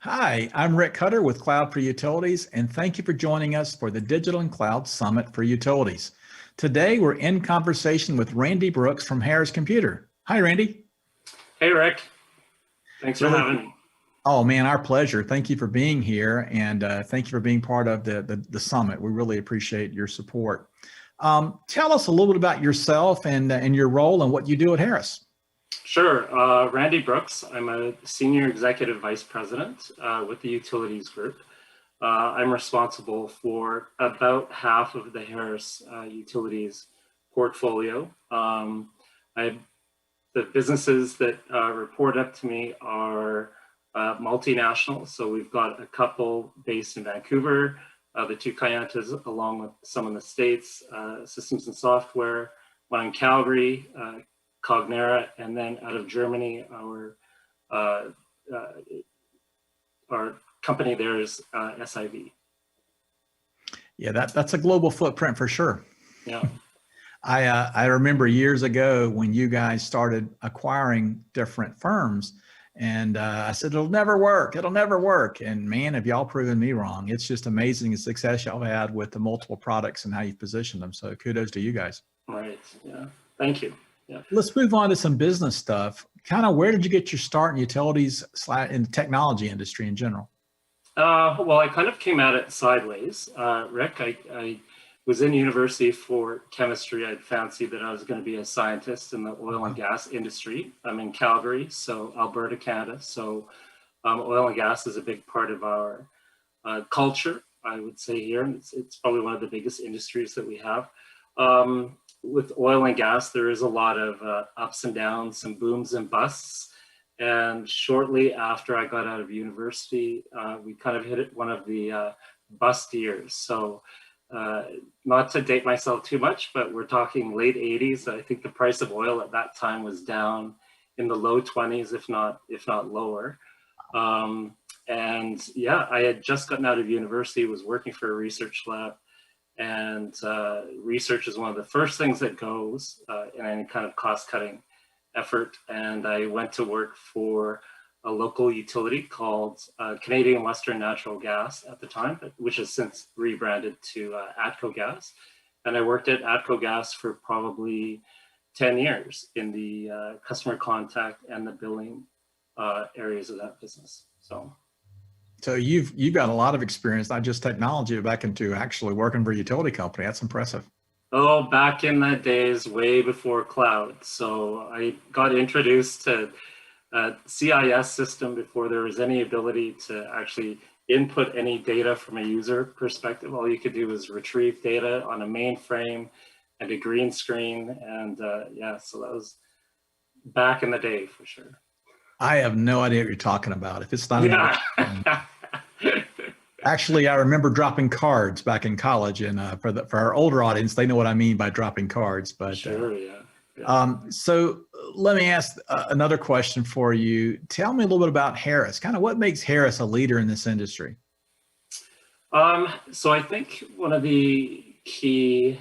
Hi, I'm Rick Cutter with Cloud for Utilities, and thank you for joining us for the Digital and Cloud Summit for Utilities. Today, we're in conversation with Randy Brookes from Harris Computer. Hi, Randy. Hey, Rick. Thanks for Really? having me. Oh, man, our pleasure. Thank you for being here, and thank you for being part of the summit. We really appreciate your support. Tell us a little bit about yourself and your role and what you do at Harris. Sure. Randy Brookes. I'm a Senior Executive Vice President with the Utilities Group. I'm responsible for about half of the Harris Utilities portfolio. The businesses that report up to me are multinational. So we've got a couple based in Vancouver, the two Kayantas, along with some in the States, Systems and Software, one in Calgary, Cognera, and then out of Germany, uh, our company there is SIV. Yeah, that's a global footprint for sure. Yeah. I remember years ago when you guys started acquiring different firms, and I said, it'll never work. It'll never work. And man, have y'all proven me wrong. It's just amazing the success y'all had with the multiple products and how you've positioned them. So kudos to you guys. Right. Yeah. Thank you. Yeah. Let's move on to some business stuff. Kind of where did you get your start in utilities in the technology industry in general? Well, I kind of came at it sideways. Rick, I was in university for chemistry. I'd fancied that I was going to be a scientist in the oil and gas industry. I'm in Calgary, so Alberta, Canada. So oil and gas is a big part of our culture, I would say here. And it's probably one of the biggest industries that we have. With oil and gas, there is a lot of ups and downs, some booms and busts. And shortly after I got out of university, we kind of hit one of the bust years. So not to date myself too much, but we're talking late 80s. I think the price of oil at that time was down in the low 20s, if not lower. And yeah, I had just gotten out of university, was working for a research lab. And research is one of the first things that goes in any kind of cost-cutting effort. And I went to work for a local utility called Canadian Western Natural Gas at the time, which has since rebranded to ATCO Gas. And I worked at ATCO Gas for probably 10 years in the customer contact and the billing areas of that business. So you've got a lot of experience, not just technology, but back into actually working for a utility company. That's impressive. Oh, back in the days, way before cloud. So I got introduced to a CIS system before there was any ability to actually input any data from a user perspective. All you could do was retrieve data on a mainframe and a green screen. And yeah, so that was back in the day for sure. I have no idea what you're talking about. If it's not Yeah. Actually, I remember dropping cards back in college, and for our older audience, they know what I mean by dropping cards. But sure, yeah. So let me ask another question for you. Tell me a little bit about Harris. Kind of what makes Harris a leader in this industry? So I think one of the key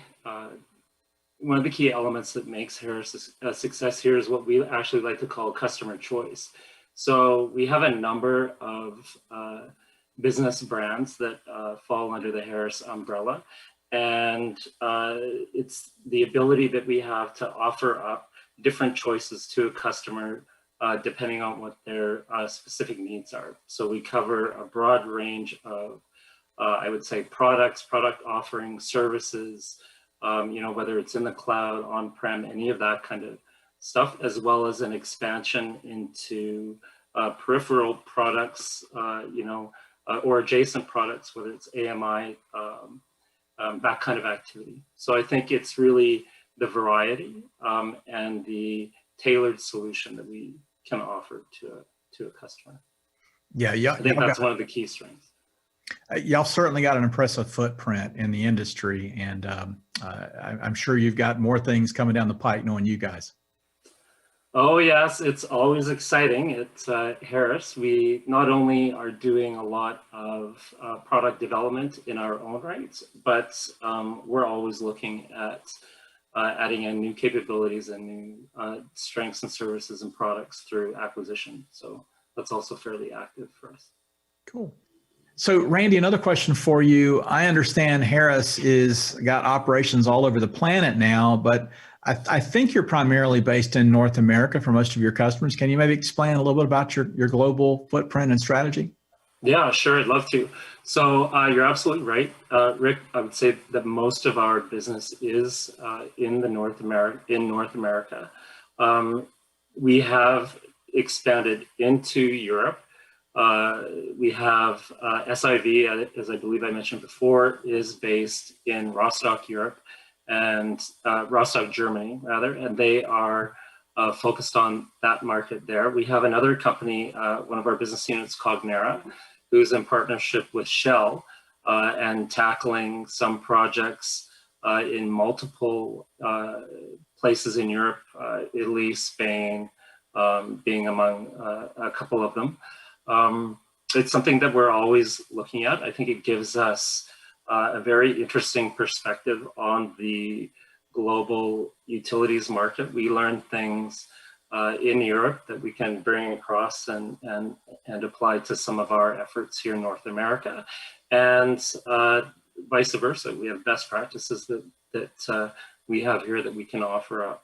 elements that makes Harris a success here is what we actually like to call customer choice. So we have a number of business brands that fall under the Harris umbrella. And it's the ability that we have to offer up different choices to a customer depending on what their specific needs are. So we cover a broad range of, I would say, product offerings, services, whether it's in the cloud, on-prem, any of that kind of stuff, as well as an expansion into peripheral products, or adjacent products, whether it's AMI, that kind of activity. So I think it's really the variety and the tailored solution that we can offer to a customer. Yeah, I think that's one of the key strengths. Y'all certainly got an impressive footprint in the industry, and I'm sure you've got more things coming down the pike knowing you guys. Oh yes, it's always exciting. At Harris, we not only are doing a lot of product development in our own rights, but we're always looking at adding in new capabilities and new strengths and services and products through acquisition. So that's also fairly active for us. Cool. So Randy, another question for you. I understand Harris is got operations all over the planet now, but I think you're primarily based in North America for most of your customers. Can you maybe explain a little bit about your global footprint and strategy? Yeah, sure. I'd love to. So you're absolutely right, Rick. I would say that most of our business is in North America. We have expanded into Europe. We have SIV, as I believe I mentioned before, is based in Rostock, Europe, and Rostock, Germany, rather, and they are focused on that market there. We have another company, one of our business units, Cognera, who's in partnership with Shell and tackling some projects in multiple places in Europe, Italy, Spain, being among a couple of them. It's something that we're always looking at. I think it gives us a very interesting perspective on the global utilities market. We learn things in Europe that we can bring across and apply to some of our efforts here in North America, and vice versa. We have best practices that we have here that we can offer up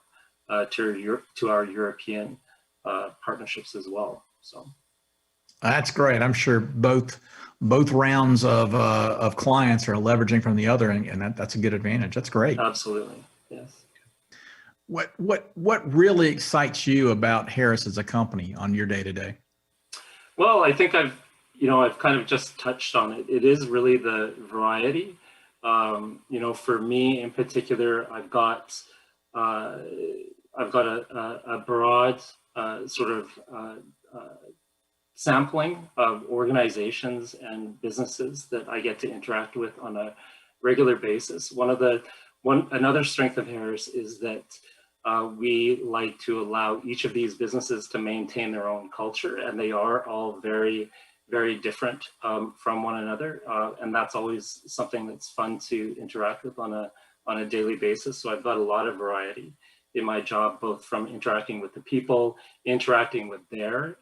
to our European partnerships as well. So that's great. I'm sure both rounds of clients are leveraging from the other, and that's a good advantage. That's great. Absolutely, yes. What really excites you about Harris as a company on your day to day? Well, I think I've kind of just touched on it. It is really the variety. For me in particular, I've got a broad sort of sampling of organizations and businesses that I get to interact with on a regular basis. Another strength of Harris is that we like to allow each of these businesses to maintain their own culture, and they are all very, very different from one another, and that's always something that's fun to interact with on a daily basis. So I've got a lot of variety in my job, both from interacting with the people, interacting with their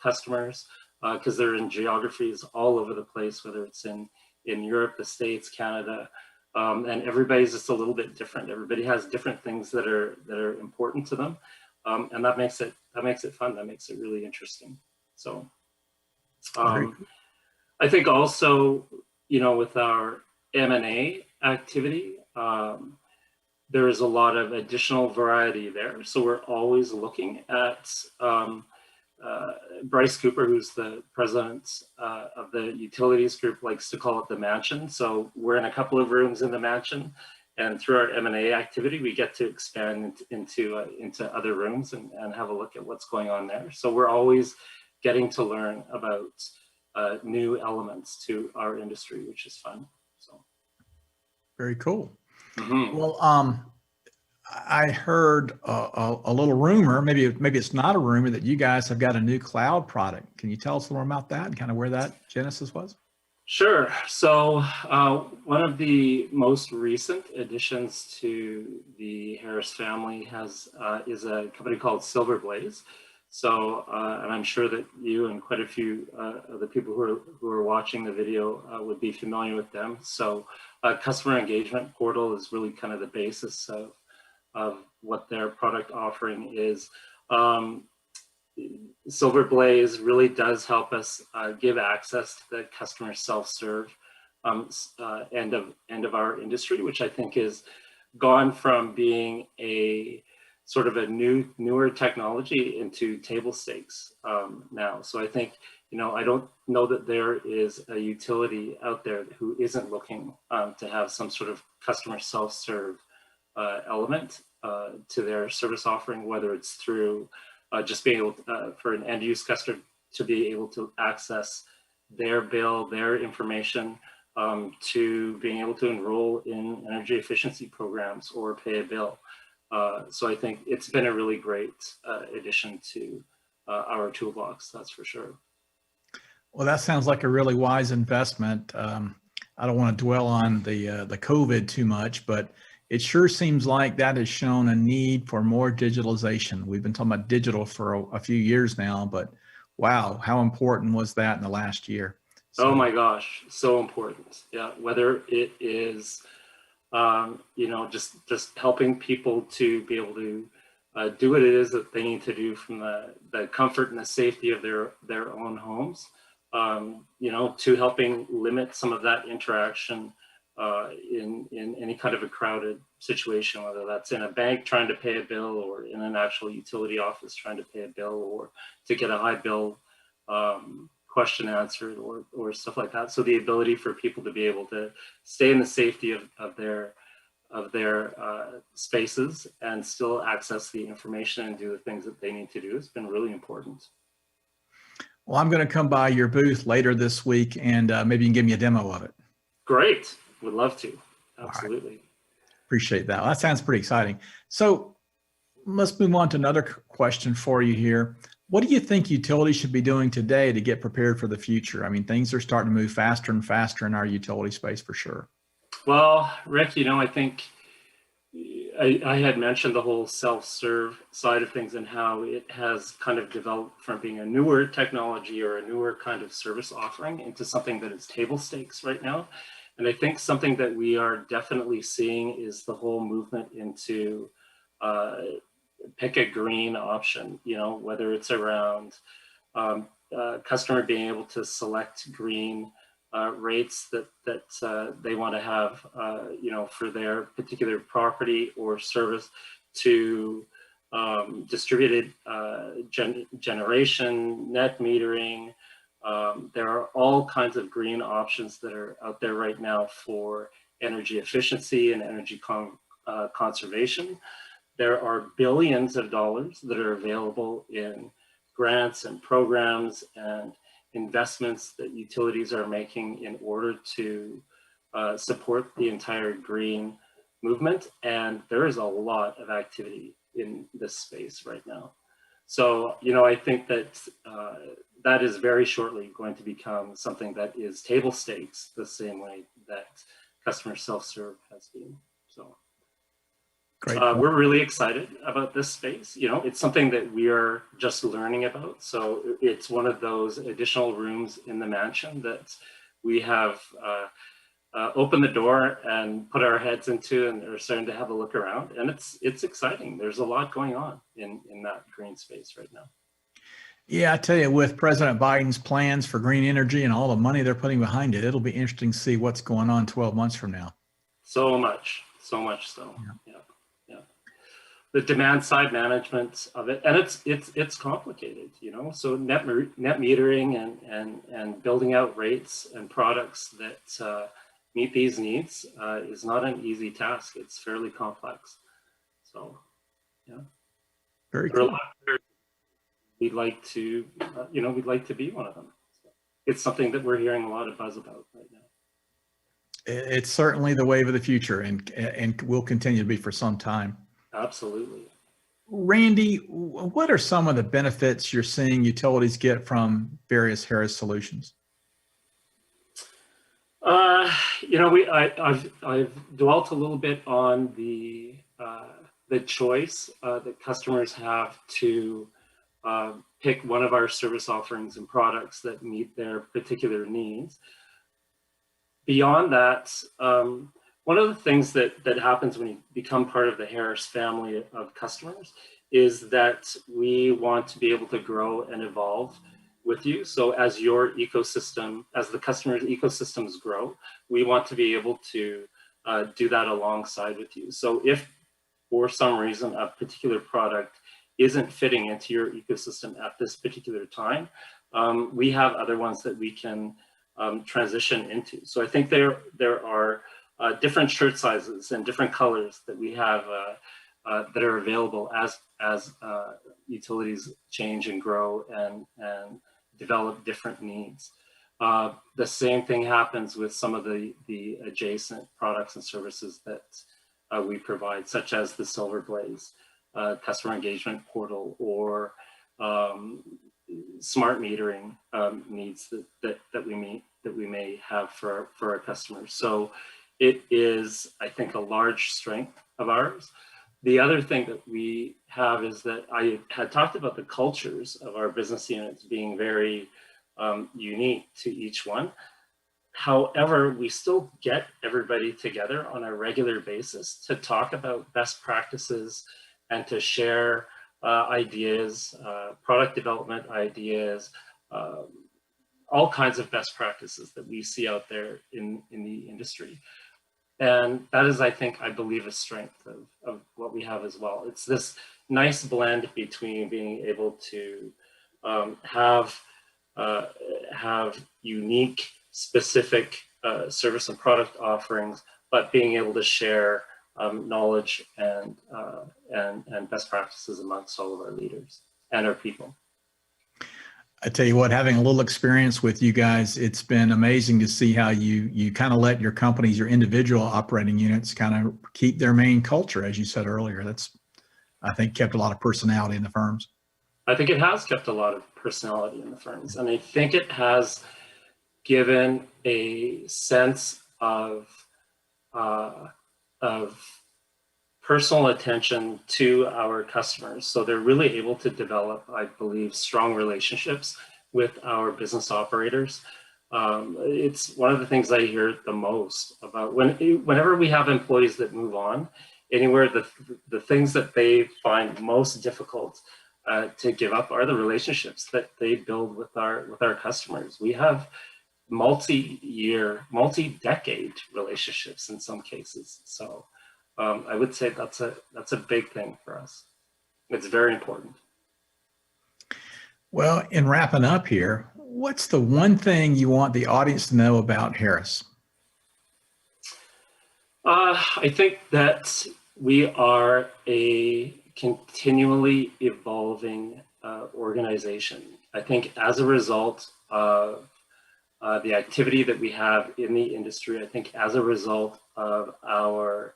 customers, because they're in geographies all over the place, whether it's in Europe, the States, Canada, and everybody's just a little bit different. Everybody has different things that are important to them, and that makes it fun. That makes it really interesting. So I think also, with our M&A activity, there is a lot of additional variety there. So we're always looking at Bryce Cooper, who's the president of the utilities group, likes to call it the mansion. So we're in a couple of rooms in the mansion, and through our M&A activity, we get to expand into other rooms and have a look at what's going on there. So we're always getting to learn about new elements to our industry, which is fun. So very cool. Mm-hmm. Well, I heard a little rumor, maybe it's not a rumor, that you guys have got a new cloud product. Can you tell us a little more about that and kind of where that genesis was? Sure. So one of the most recent additions to the Harris family is a company called Silverblaze. So, and I'm sure that you and quite a few of the people who are watching the video would be familiar with them. So, customer engagement portal is really kind of the basis of what their product offering is. Silverblaze really does help us give access to the customer self-serve end of our industry, which I think is gone from being a sort of a newer technology into table stakes now. So I think, I don't know that there is a utility out there who isn't looking to have some sort of customer self-serve element to their service offering, whether it's through just being able to, for an end use customer to be able to access their bill, their information, to being able to enroll in energy efficiency programs or pay a bill. So I think it's been a really great addition to our toolbox, that's for sure. Well, that sounds like a really wise investment. I don't want to dwell on the COVID too much, but it sure seems like that has shown a need for more digitalization. We've been talking about digital for a few years now, but wow, how important was that in the last year? Oh So my gosh, so important. Yeah, whether it is, just helping people to be able to do what it is that they need to do from the comfort and the safety of their own homes, to helping limit some of that interaction in any kind of a crowded situation, whether that's in a bank trying to pay a bill or in an actual utility office trying to pay a bill or to get a high bill question answered or stuff like that. So the ability for people to be able to stay in the safety of their spaces and still access the information and do the things that they need to do has been really important. well, I'm going to come by your booth later this week, and maybe you can give me a demo of it. Great, would love to. All right. Absolutely. Appreciate that. Well, that sounds pretty exciting. So let's move on to another question for you here. What do you think utilities should be doing today to get prepared for the future? I mean, things are starting to move faster and faster in our utility space for sure. Well, Rick, I think I had mentioned the whole self-serve side of things and how it has kind of developed from being a newer technology or a newer kind of service offering into something that is table stakes right now. And I think something that we are definitely seeing is the whole movement into pick a green option, whether it's around customer being able to select green rates that they want to have, for their particular property or service, to distributed generation, net metering. There are all kinds of green options that are out there right now for energy efficiency and energy conservation. There are billions of dollars that are available in grants and programs and investments that utilities are making in order to support the entire green movement. And there is a lot of activity in this space right now. So, I think that that is very shortly going to become something that is table stakes, the same way that customer self-serve has been. So Great. we're really excited about this space. It's something that we are just learning about. So it's one of those additional rooms in the mansion that we have opened the door and put our heads into, and are starting to have a look around. And it's exciting. There's a lot going on in that green space right now. Yeah, I tell you, with President Biden's plans for green energy and all the money they're putting behind it, it'll be interesting to see what's going on 12 months from now. So much so. Yeah. The demand side management of it, and it's complicated, So net metering and building out rates and products that meet these needs is not an easy task. It's fairly complex. So, yeah. Very cool. We'd like to, we'd like to be one of them. So it's something that we're hearing a lot of buzz about right now. It's certainly the wave of the future, and will continue to be for some time. Absolutely. Randy, what are some of the benefits you're seeing utilities get from various Harris solutions? I've dwelt a little bit on the choice that customers have to pick one of our service offerings and products that meet their particular needs. Beyond that, one of the things that happens when you become part of the Harris family of customers is that we want to be able to grow and evolve with you. So as your ecosystem, as the customer's ecosystems grow, we want to be able to do that alongside with you. So if for some reason a particular product isn't fitting into your ecosystem at this particular time, we have other ones that we can transition into. So I think there are different shirt sizes and different colors that we have that are available as utilities change and grow and develop different needs. The same thing happens with some of the adjacent products and services that we provide, such as the Silver Blaze customer engagement portal, or smart metering needs that we may have for our customers. So it is, I think, a large strength of ours. The other thing that we have is that I had talked about the cultures of our business units being very unique to each one. However, we still get everybody together on a regular basis to talk about best practices and to share ideas, product development ideas, all kinds of best practices that we see out there in the industry. And that is, I believe, a strength of what we have as well. It's this nice blend between being able to have unique, specific service and product offerings, but being able to share knowledge and best practices amongst all of our leaders and our people. I tell you what, having a little experience with you guys, it's been amazing to see how you kind of let your companies, your individual operating units kind of keep their main culture, as you said earlier. That's, I think, kept a lot of personality in the firms. I think it has kept a lot of personality in the firms, and I think it has given a sense of personal attention to our customers. So they're really able to develop, I believe, strong relationships with our business operators. It's one of the things I hear the most about whenever we have employees that move on anywhere, the things that they find most difficult to give up are the relationships that they build with our customers. We have multi-year, multi-decade relationships in some cases. So I would say that's a big thing for us. It's very important. Well, in wrapping up here, what's the one thing you want the audience to know about Harris? I think that we are a continually evolving organization. I think as a result of the activity that we have in the industry, I think as a result of our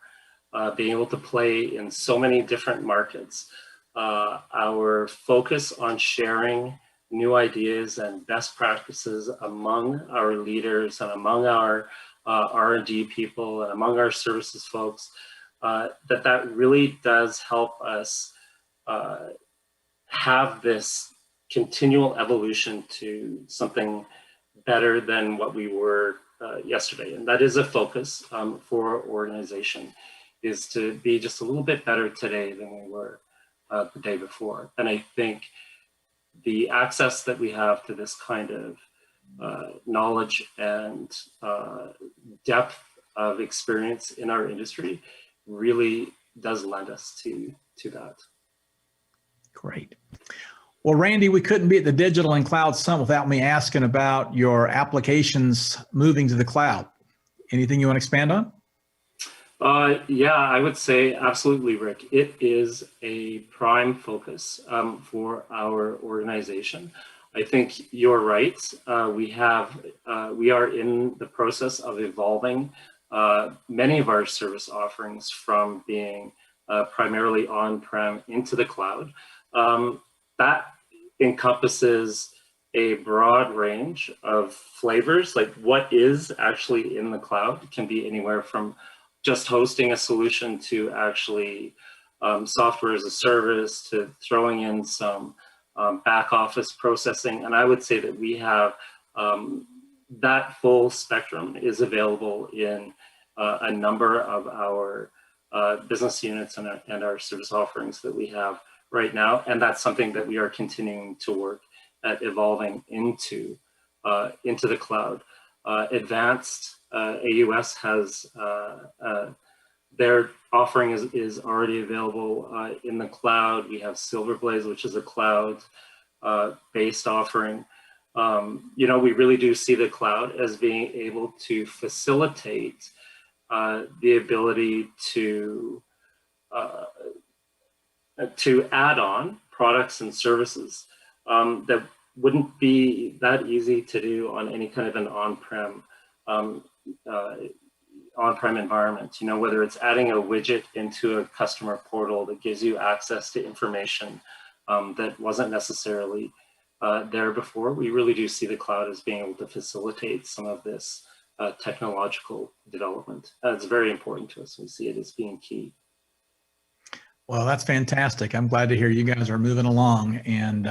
being able to play in so many different markets, our focus on sharing new ideas and best practices among our leaders and among our R&D people and among our services folks, that really does help us have this continual evolution to something better than what we were yesterday. And that is a focus for our organization, is to be just a little bit better today than we were the day before. And I think the access that we have to this kind of knowledge and depth of experience in our industry really does lend us to that. Great. Well, Randy, we couldn't be at the Digital and Cloud Summit without me asking about your applications moving to the cloud. Anything you want to expand on? Yeah, I would say absolutely, Rick. It is a prime focus for our organization. I think you're right. We are in the process of evolving many of our service offerings from being primarily on-prem into the cloud. That encompasses a broad range of flavors, like what is actually in the cloud. It can be anywhere from just hosting a solution to actually software as a service, to throwing in some back office processing. And I would say that we have that full spectrum is available in a number of our business units and our service offerings that we have right now. And that's something that we are continuing to work at evolving into the cloud. Advanced AUS has their offering is already available in the cloud. We have Silverblaze, which is a cloud based offering. We really do see the cloud as being able to facilitate the ability to add on products and services that wouldn't be that easy to do on any kind of an on-prem environment. Whether it's adding a widget into a customer portal that gives you access to information that wasn't necessarily there before. We really do see the cloud as being able to facilitate some of this technological development. It's very important to us. We see it as being key. Well, that's fantastic. I'm glad to hear you guys are moving along. And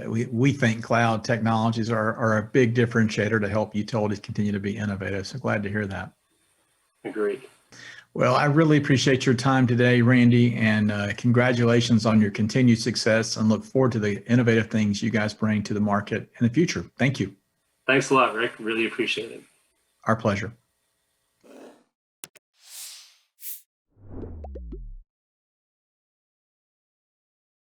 we think cloud technologies are a big differentiator to help utilities continue to be innovative. So glad to hear that. Agreed. Well, I really appreciate your time today, Randy, and congratulations on your continued success, and look forward to the innovative things you guys bring to the market in the future. Thank you. Thanks a lot, Rick. Really appreciate it. Our pleasure.